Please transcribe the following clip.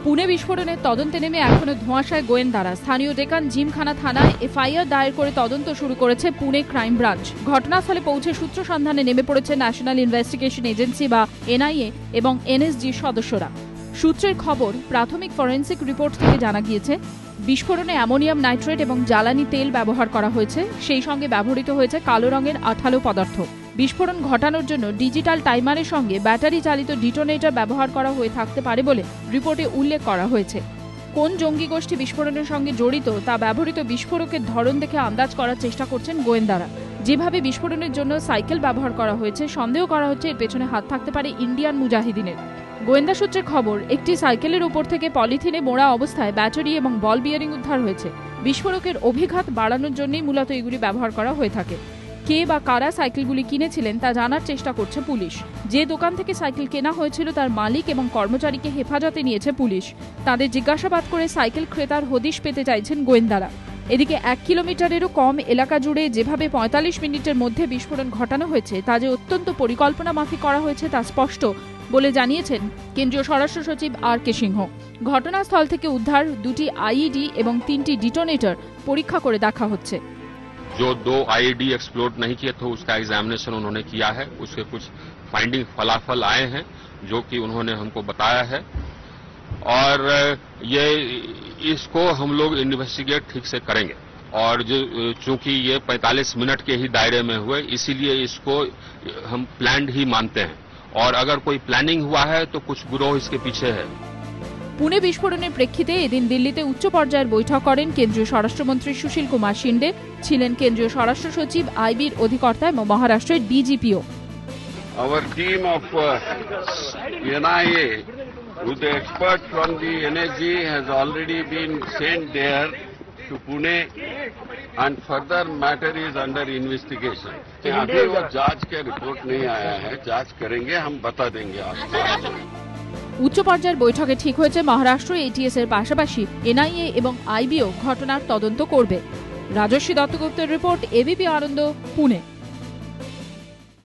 পুনে বিস্ফোরণের তদন্তে নেমে এখনো ধোঁয়াশায় গোয়েন্দারা। স্থানীয় ডেকান জিমখানা থানায় এফআইআর দায়ের করে তদন্ত শুরু করেছে পুনে ক্রাইম ব্রাঞ্চ। ঘটনাস্থলে পৌঁছে সূত্র সন্ধানে নেমে পড়েছে ন্যাশনাল ইনভেস্টিগেশন এজেন্সি বা এনআইএ এবং এনএসজি সদস্যরা। সূত্রের খবর, প্রাথমিক ফরেন্সিক রিপোর্ট থেকে জানা গিয়েছে বিস্ফোরণে অ্যামোনিয়াম নাইট্রেট এবং জ্বালানি তেল ব্যবহার করা হয়েছে। সেই সঙ্গে ব্যবহৃত হয়েছে কালো রঙের আঠালো পদার্থ। বিস্ফোরণ ঘটানোর জন্য ডিজিটাল টাইমারের সঙ্গে ব্যাটারি চালিত ডিটোনেটর ব্যবহার করা হয়ে থাকতে পারে বলে রিপোর্টে উল্লেখ করা হয়েছে। কোন জঙ্গি গোষ্ঠী বিস্ফোরণের সঙ্গে জড়িত তা ব্যবহৃত বিস্ফোরকের ধরন দেখে আন্দাজ করার চেষ্টা করছেন গোয়েন্দারা। যেভাবে বিস্ফোরণের জন্য সাইকেল ব্যবহার করা হয়েছে, সন্দেহ করা হচ্ছে এর পেছনে হাত থাকতে পারে ইন্ডিয়ান মুজাহিদিনের। গোয়েন্দা সূত্রের খবর, একটি সাইকেলের উপর থেকে পলিথিনে মোড়া অবস্থায় ব্যাটারি এবং বল বিয়ারিং উদ্ধার হয়েছে। বিস্ফোরকের অভিঘাত বাড়ানোর জন্যই মূলত এগুলি ব্যবহার করা হয়ে থাকে। কে বা কারা সাইকেলগুলি কিনেছিলেন তা জানার চেষ্টা করছে পুলিশ। যে দোকান থেকে সাইকেল কেনা হয়েছিল তার মালিক এবং কর্মচারীকে হেফাজতে নিয়েছে পুলিশ। তাদের জিজ্ঞাসাবাদ করে সাইকেল ক্রেতার হদিশ পেতে চাইছেন গোয়েন্দারা। এদিকে 1 কিলোমিটারেরও কম এলাকা জুড়ে যেভাবে 45 মিনিটের মধ্যে বিস্ফোরণ ঘটানো হয়েছে তা যে অত্যন্ত পরিকল্পনা মাফিক করা হয়েছে তা স্পষ্ট বলে জানিয়েছেন কেন্দ্রীয় স্বরাষ্ট্র সচিব আর কে সিংহ। ঘটনাস্থল থেকে উদ্ধার 2টি আইইডি এবং 3টি ডিটোনেটর পরীক্ষা করে দেখা হচ্ছে। जो 2 आईईडी एक्सप्लोड नहीं किए थे उसका एग्जामिनेशन उन्होंने किया है। उसके कुछ फाइंडिंग फलाफल आए हैं जो कि उन्होंने हमको बताया है और ये इसको हम लोग इन्वेस्टिगेट ठीक से करेंगे। और जो चूंकि ये 45 मिनट के ही दायरे में हुए इसीलिए इसको हम प्लान्ड ही मानते हैं और अगर कोई प्लानिंग हुआ है तो कुछ गिरोह इसके पीछे है। পুনে বিস্ফোরণের প্রেক্ষিতে এদিন দিল্লিতে উচ্চ পর্যায়ের বৈঠক করেন কেন্দ্রীয় স্বরাষ্ট্রমন্ত্রী সুশীল কুমার শিন্ডে। ছিলেন কেন্দ্রীয় স্বরাষ্ট্র সচিব, আইবির অধিকর্তা এবং মহারাষ্ট্রের ডিজিপিও। Our team of NIA with the expert from the NSG has already been sent there to Pune and further matter is under investigation. अभी वो जांच का रिपोर्ट नहीं आया है, जांच करेंगे, हम बता देंगे आपको। উচ্চ পর্যায়ের বৈঠকে ঠিক হয়েছে মহারাষ্ট্র এটিএস এর পাশাপাশি এনআইএ এবং আইবিও ঘটনার তদন্ত করবে। রাজস্বী দত্তগুপ্তের রিপোর্ট, এবিপি আনন্দ, পুনে।